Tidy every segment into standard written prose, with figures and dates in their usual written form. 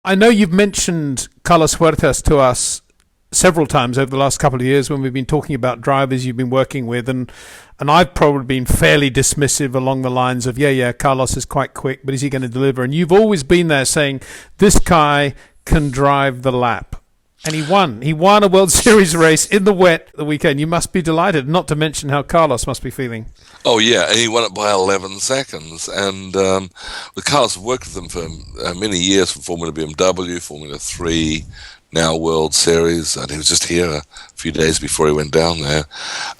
I know you've mentioned Carlos Huertas to us several times over the last couple of years when we've been talking about drivers you've been working with, and I've probably been fairly dismissive along the lines of, yeah, Carlos is quite quick, but is he going to deliver? And you've always been there saying, this guy can drive the lap. And he won. He won a World Series race in the wet the weekend. You must be delighted, not to mention how Carlos must be feeling. Oh, yeah, and he won it by 11 seconds. And with Carlos, I've worked with him for many years, from Formula BMW, Formula 3, now World Series, and he was just here a few days before he went down there.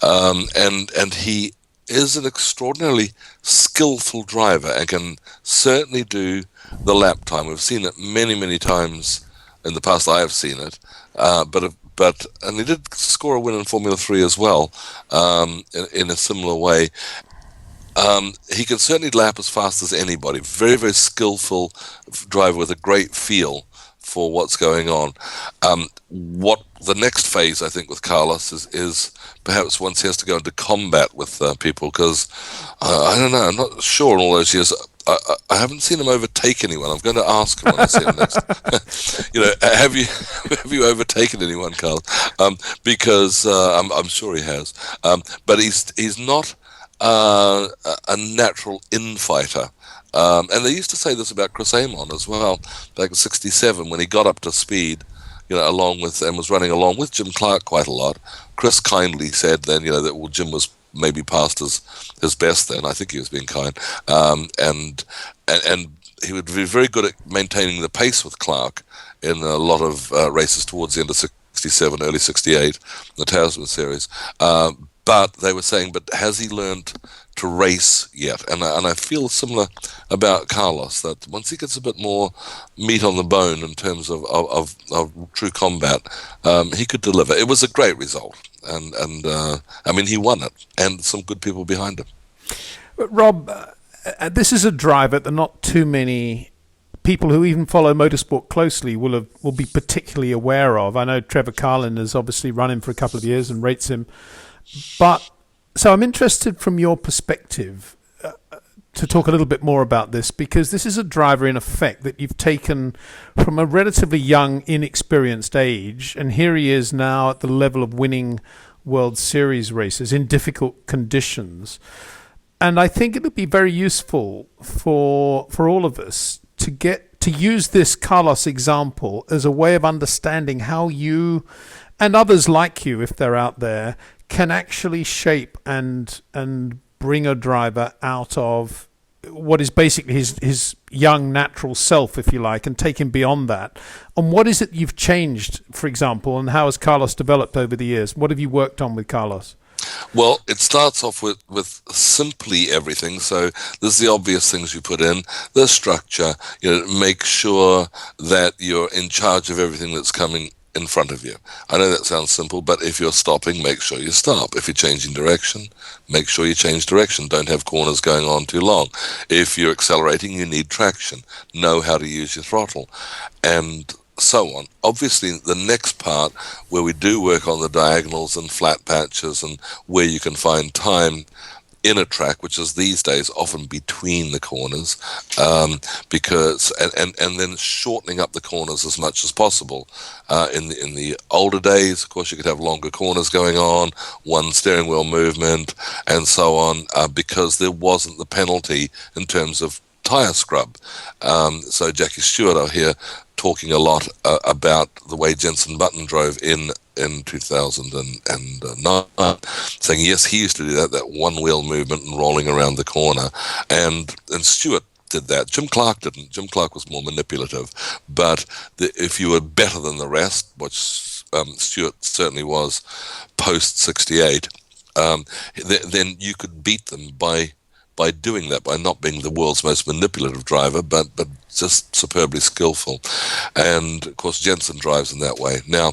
And he is an extraordinarily skillful driver and can certainly do the lap time. We've seen it many, many times in the past. I have seen it, and he did score a win in Formula 3 as well, in a similar way. He can certainly lap as fast as anybody. Very, very skillful driver with a great feel for what's going on. What the next phase, I think, with Carlos is perhaps once he has to go into combat with people, because I don't know, I'm not sure in all those years. I haven't seen him overtake anyone. I'm going to ask him when I see him next. Have you overtaken anyone, Carl? Because I'm sure he has. But he's not a natural infighter. And they used to say this about Chris Amon as well, back in '67 when he got up to speed, along with, and was running along with Jim Clark quite a lot. Chris kindly said then, that Jim was maybe past his best then. I think he was being kind, and he would be very good at maintaining the pace with Clark in a lot of races towards the end of '67, early '68, the Tasman series. But they were saying, but has he learned to race yet? And I feel similar about Carlos, that once he gets a bit more meat on the bone in terms of true combat, he could deliver. It was a great result, and I mean, he won it, and some good people behind him. But Rob, this is a driver that not too many people who even follow motorsport closely will be particularly aware of. I know Trevor Carlin has obviously run him for a couple of years and rates him. But so I'm interested from your perspective to talk a little bit more about this, because this is a driver in effect that you've taken from a relatively young, inexperienced age, and here he is now at the level of winning World Series races in difficult conditions. And I think it would be very useful for all of us to get to use this Carlos example as a way of understanding how you and others like you, if they're out there, can actually shape and bring a driver out of what is basically his young natural self, if you like, and take him beyond that. And what is it you've changed, for example, and how has Carlos developed over the years? What have you worked on with Carlos? Well, it starts off with simply everything. So there's the obvious things you put in, the structure, make sure that you're in charge of everything that's coming in front of you. I know that sounds simple, but if you're stopping, make sure you stop. If you're changing direction, make sure you change direction. Don't have corners going on too long. If you're accelerating, you need traction. Know how to use your throttle, and so on. Obviously, the next part where we do work on the diagonals and flat patches and where you can find time in a track, which is these days often between the corners, because and then shortening up the corners as much as possible. In the older days, of course, you could have longer corners going on, one steering wheel movement, and so on, because there wasn't the penalty in terms of tire scrub. So Jackie Stewart out here talking a lot about the way Jenson Button drove in 2009, saying yes, he used to do that one wheel movement and rolling around the corner, and Stewart did that. Jim Clark didn't. Jim Clark was more manipulative, but if you were better than the rest, which Stewart certainly was post '68, then you could beat them by doing that, by not being the world's most manipulative driver, but just superbly skillful. And of course, Jensen drives in that way. Now,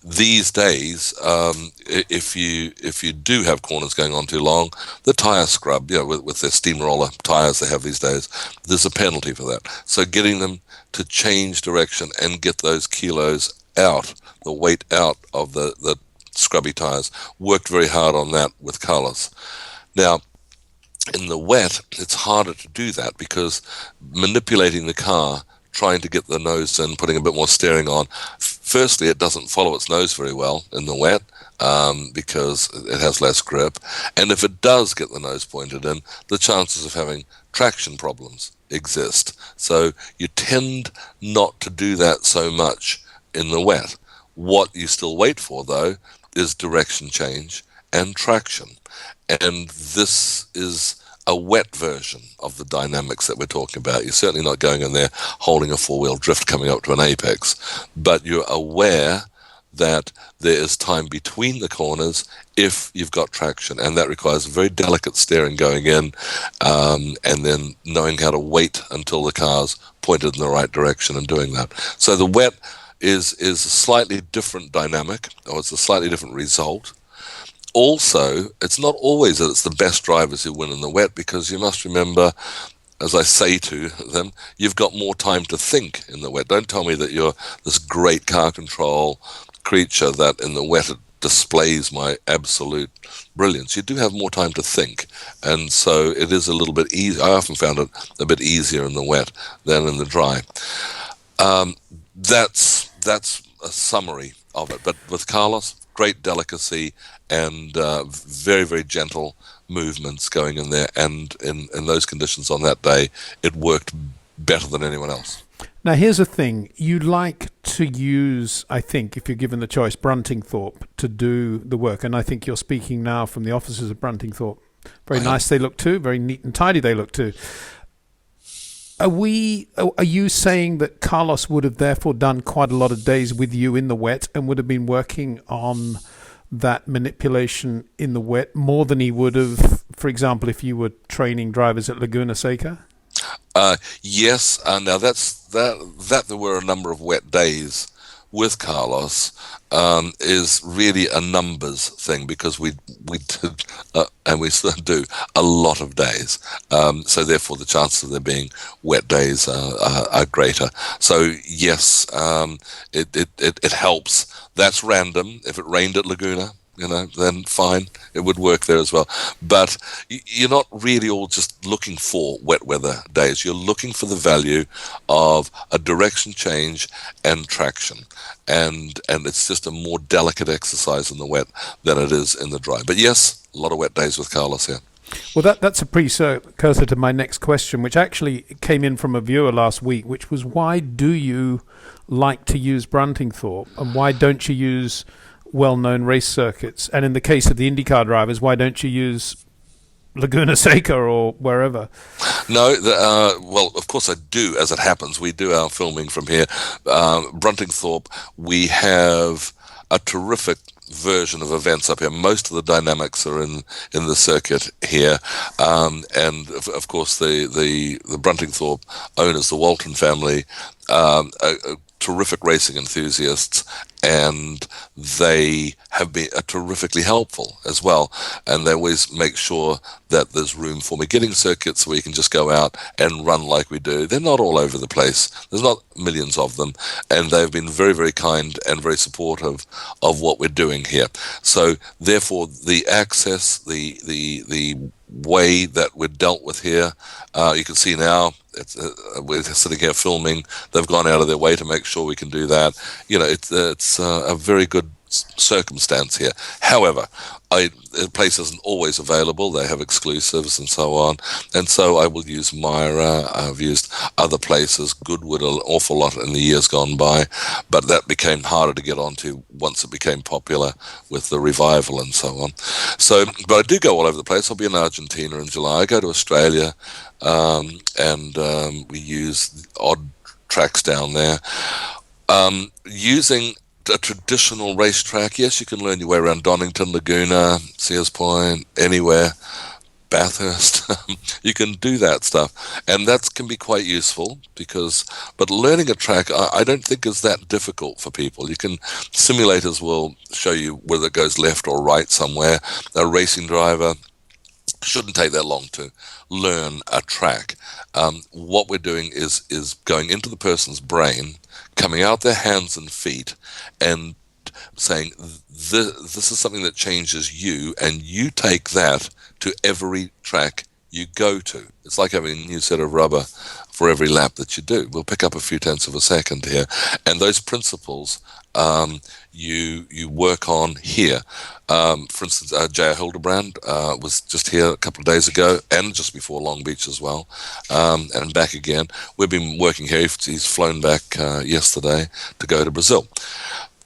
these days, if you do have corners going on too long, the tire scrub, with their steamroller tires they have these days, there's a penalty for that. So getting them to change direction and get those kilos out, the weight out of the scrubby tires, worked very hard on that with Carlos. Now, in the wet, it's harder to do that because manipulating the car trying to get the nose in, putting a bit more steering on. Firstly, it doesn't follow its nose very well in the wet because it has less grip. And if it does get the nose pointed in, the chances of having traction problems exist. So you tend not to do that so much in the wet. What you still wait for, though, is direction change and traction. And this is a wet version of the dynamics that we're talking about. You're certainly not going in there holding a four-wheel drift coming up to an apex, but you're aware that there is time between the corners if you've got traction, and that requires very delicate steering going in, and then knowing how to wait until the car's pointed in the right direction and doing that. So the wet is a slightly different dynamic, or it's a slightly different result. Also, it's not always that it's the best drivers who win in the wet, because you must remember, as I say to them, you've got more time to think in the wet. Don't tell me that you're this great car control creature that in the wet it displays my absolute brilliance. You do have more time to think, and so it is a little bit easier. I often found it a bit easier in the wet than in the dry. That's a summary of it. But with Carlos, great delicacy and very, very gentle movements going in there. And in those conditions on that day, it worked better than anyone else. Now, here's the thing. You like to use, I think, if you're given the choice, Bruntingthorpe to do the work. And I think you're speaking now from the offices of Bruntingthorpe. Very nice they look too. Very neat and tidy they look too. Are you saying that Carlos would have therefore done quite a lot of days with you in the wet and would have been working on that manipulation in the wet more than he would have, for example, if you were training drivers at Laguna Seca? Yes. Now that there were a number of wet days with Carlos is really a numbers thing, because we did and we still do a lot of days. So therefore, the chances of there being wet days are greater. So yes, it helps. That's random. If it rained at Laguna, then fine, it would work there as well. But you're not really all just looking for wet weather days. You're looking for the value of a direction change and traction. And it's just a more delicate exercise in the wet than it is in the dry. But yes, a lot of wet days with Carlos here. Well, that's a precursor to my next question, which actually came in from a viewer last week, which was, why do you like to use Bruntingthorpe, and why don't you use well-known race circuits? And in the case of the IndyCar drivers, why don't you use Laguna Seca or wherever? No, well, of course I do, as it happens. We do our filming from here. Bruntingthorpe, we have a terrific version of events up here. Most of the dynamics are in the circuit here, and of course the Bruntingthorpe owners, the Walton family, are terrific racing enthusiasts, and they have been terrifically helpful as well, and they always make sure that there's room for me. Getting circuits where you can just go out and run like we do. They're not all over the place. There's not millions of them, and they've been very, very kind and very supportive of what we're doing here. So therefore, the access, the way that we're dealt with here, you can see now, we're sitting here filming. They've gone out of their way to make sure we can do that. It's a very good circumstance here. However, the place isn't always available. They have exclusives and so on, and so I will use Myra. I've used other places, Goodwood, an awful lot in the years gone by, but that became harder to get onto once it became popular with the revival and so on. So, but I do go all over the place. I'll be in Argentina in July. I go to Australia, and we use odd tracks down there. Using a traditional racetrack, yes, you can learn your way around Donington, Laguna, Sears Point, anywhere, Bathurst. You can do that stuff, and that can be quite useful but learning a track, I don't think is that difficult for people. Simulators will show you whether it goes left or right somewhere. A racing driver shouldn't take that long to learn a track. What we're doing is going into the person's brain, coming out their hands and feet, and saying, this is something that changes you, and you take that to every track you go to. It's like having a new set of rubber for every lap that you do. We'll pick up a few tenths of a second here, and those principles you work on here. For instance, J.R. Hildebrand was just here a couple of days ago, and just before Long Beach as well, and back again. We've been working here. He's flown back yesterday to go to Brazil.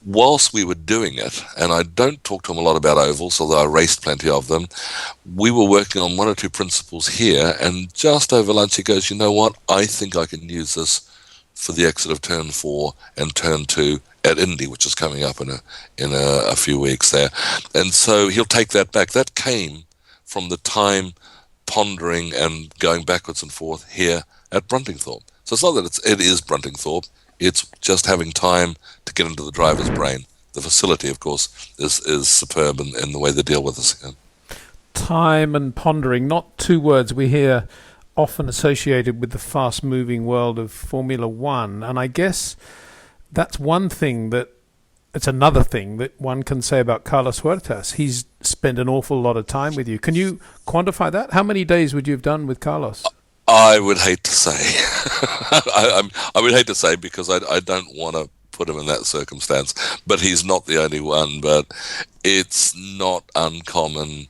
Whilst we were doing it, and I don't talk to him a lot about ovals, although I raced plenty of them, we were working on one or two principles here, and just over lunch he goes, you know what, I think I can use this for the exit of turn 4 and turn 2 at Indy, which is coming up in a few weeks there. And so he'll take that back. That came from the time pondering and going backwards and forth here at Bruntingthorpe. So it's not that it is Bruntingthorpe, it's just having time to get into the driver's brain. The facility, of course, is superb in the way they deal with us here. Time and pondering, not two words we hear often associated with the fast-moving world of Formula One. And I guess that's one thing it's another thing that one can say about Carlos Huertas. He's spent an awful lot of time with you. Can you quantify that? How many days would you have done with Carlos? I would hate to say. I would hate to say, because I don't want to put him in that circumstance. But he's not the only one. But it's not uncommon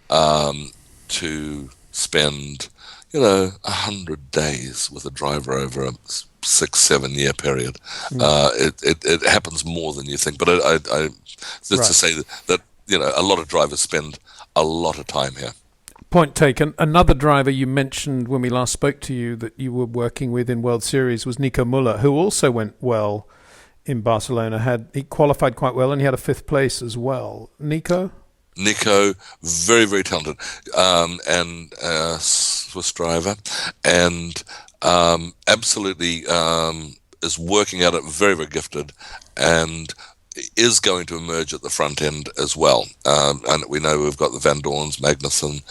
to spend, 100 days with a driver over a 6-7 year period. It happens more than you think. But that's to say that a lot of drivers spend a lot of time here. Point taken. Another driver you mentioned when we last spoke to you that you were working with in World Series was Nico Muller, who also went well in Barcelona. He qualified quite well, and he had a 5th place as well. Nico, very, very talented, and Swiss driver, and absolutely is working at it, very, very gifted, and is going to emerge at the front end as well. And we know we've got the Van Dorns, Magnussen,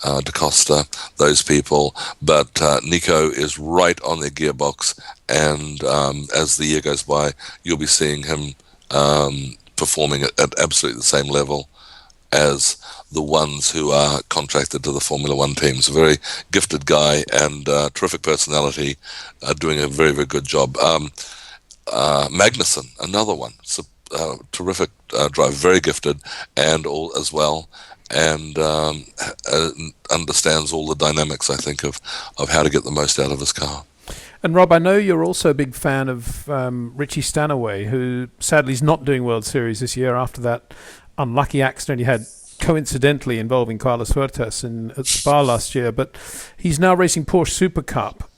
Da Costa, those people, but Nico is right on their gearbox, and as the year goes by, you'll be seeing him performing at absolutely the same level as the ones who are contracted to the Formula One teams. A very gifted guy and terrific personality, doing a very, very good job. Magnussen, another one, terrific driver, very gifted, and all as well, and understands all the dynamics, I think, of how to get the most out of his car. And Rob, I know you're also a big fan of Richie Stanaway, who sadly is not doing World Series this year after that unlucky accident he had, coincidentally involving Carlos Huertas at Spa last year. But he's now racing Porsche Super Cup.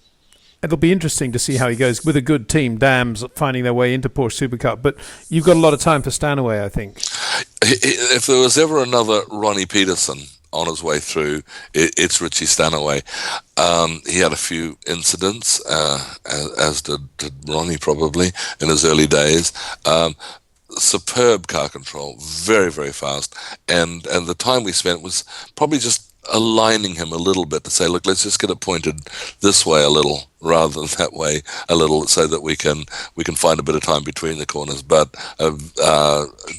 It'll be interesting to see how he goes with a good team, Dams finding their way into Porsche Super Cup. But you've got a lot of time for Stanaway, I think. If there was ever another Ronnie Peterson on his way through, it's Richie Stanaway. He had a few incidents, as did Ronnie probably in his early days. Superb car control, very, very fast, and the time we spent was probably just aligning him a little bit to say, look, let's just get it pointed this way a little rather than that way a little, so that we can find a bit of time between the corners. But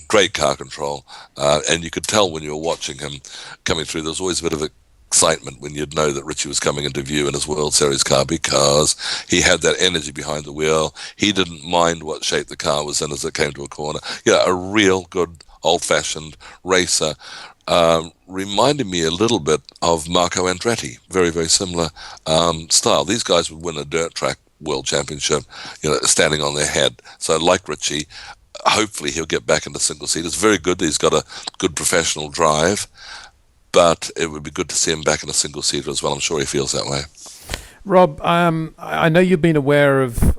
great car control, and you could tell when you were watching him coming through, there was always a bit of excitement when you'd know that Richie was coming into view in his World Series car, because he had that energy behind the wheel. He didn't mind what shape the car was in as it came to a corner. A real good old-fashioned racer. Reminded me a little bit of Marco Andretti. Very, very similar style. These guys would win a dirt track world championship, standing on their head. So like Richie, hopefully he'll get back into single seat. It's very good that he's got a good professional drive, but it would be good to see him back in a single seater as well. I'm sure he feels that way. Rob, I know you've been aware of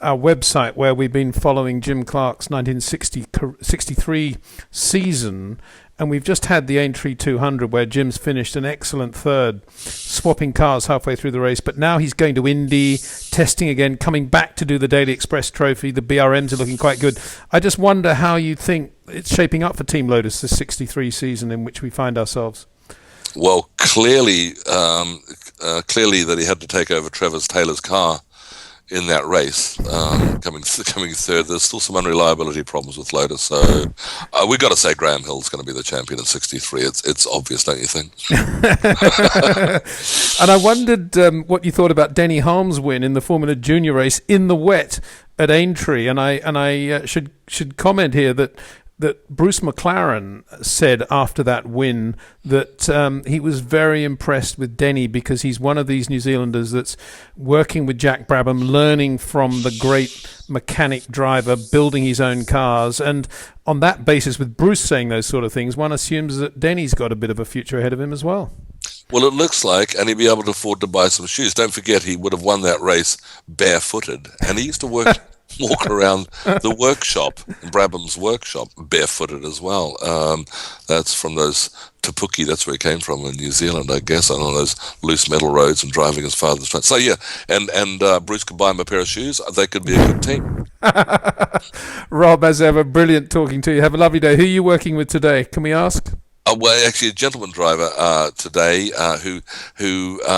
our website where we've been following Jim Clark's 1963 season, and we've just had the Aintree 200 where Jim's finished an excellent third, swapping cars halfway through the race. But now he's going to Indy, testing again, coming back to do the Daily Express Trophy. The BRMs are looking quite good. I just wonder how you think it's shaping up for Team Lotus, the 63 season in which we find ourselves. Well, clearly that he had to take over Travis Taylor's car in that race, coming third. There's still some unreliability problems with Lotus, so we've got to say Graham Hill's going to be the champion in '63. It's obvious, don't you think? And I wondered what you thought about Denny Ham's win in the Formula Junior race in the wet at Aintree, and I should comment here that Bruce McLaren said after that win that he was very impressed with Denny because he's one of these New Zealanders that's working with Jack Brabham, learning from the great mechanic driver, building his own cars. And on that basis, with Bruce saying those sort of things, one assumes that Denny's got a bit of a future ahead of him as well. Well, it looks like, and he'd be able to afford to buy some shoes. Don't forget, he would have won that race barefooted, and he used to walk around the workshop, Brabham's workshop, barefooted as well. That's from those Tapuki, that's where he came from in New Zealand, I guess, on those loose metal roads and driving his father's truck. So yeah, and Bruce could buy him a pair of shoes. They could be a good team. Rob, as ever, brilliant talking to you. Have a lovely day. Who are you working with today? Can we ask? Well, actually, a gentleman driver today who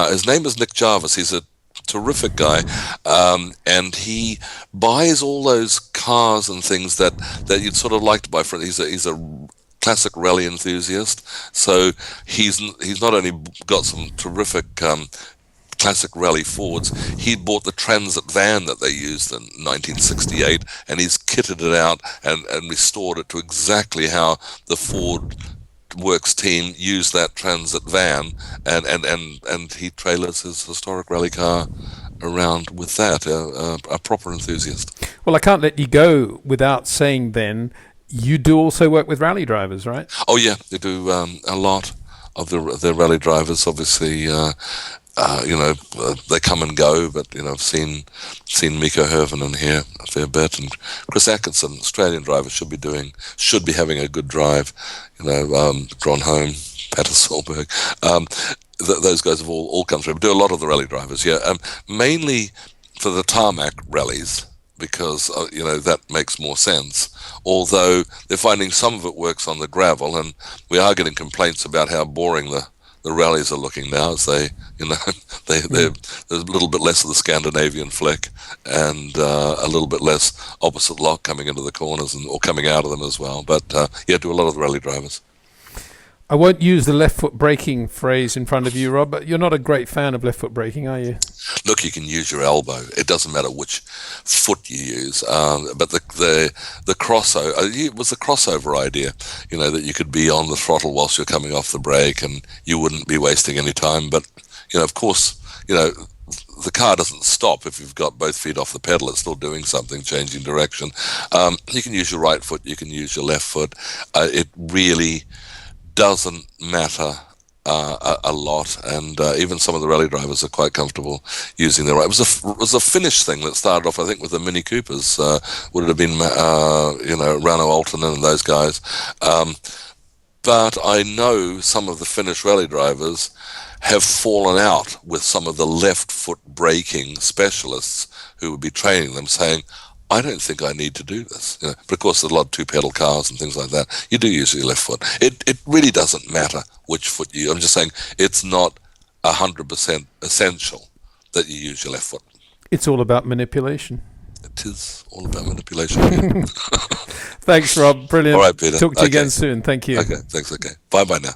his name is Nick Jarvis. He's a terrific guy, and he buys all those cars and things that you'd sort of like to buy. He's a classic rally enthusiast, so he's not only got some terrific classic rally Fords, he bought the Transit van that they used in 1968, and he's kitted it out and restored it to exactly how the Ford Works team used that Transit van, and he trailers his historic rally car around with that. A proper enthusiast. Well, I can't let you go without saying then you do also work with rally drivers, right? Oh yeah, they do a lot of the rally drivers. Obviously, they come and go, but I've seen Nico Hervinen here a fair bit, and Chris Atkinson, Australian driver, should be having a good drive. Gron Home, Pater Solberg, those guys have all come through. We do a lot of the rally drivers, yeah, mainly for the tarmac rallies because that makes more sense. Although they're finding some of it works on the gravel, and we are getting complaints about how boring the rallies are looking now, as they're there's a little bit less of the Scandinavian flick and a little bit less opposite lock coming into the corners or coming out of them as well. But do a lot of the rally drivers. I won't use the left foot braking phrase in front of you, Rob, but you're not a great fan of left foot braking, are you? Look, you can use your elbow. It doesn't matter which foot you use. But the crossover, it was the crossover idea, that you could be on the throttle whilst you're coming off the brake and you wouldn't be wasting any time. But, of course, the car doesn't stop if you've got both feet off the pedal. It's still doing something, changing direction. You can use your right foot. You can use your left foot. It really doesn't matter a lot, and even some of the rally drivers are quite comfortable using their right. It was a Finnish thing that started off, I think, with the Mini Coopers. Would it have been Rauno Aaltonen and those guys? But I know some of the Finnish rally drivers have fallen out with some of the left foot braking specialists who would be training them, saying, I don't think I need to do this. But of course, there's a lot of two-pedal cars and things like that. You do use your left foot. It really doesn't matter which foot you use. I'm just saying it's not 100% essential that you use your left foot. It's all about manipulation. It is all about manipulation. Thanks, Rob. Brilliant. All right, Peter. Talk to you again soon. Thank you. Okay, thanks. Okay. Bye-bye now.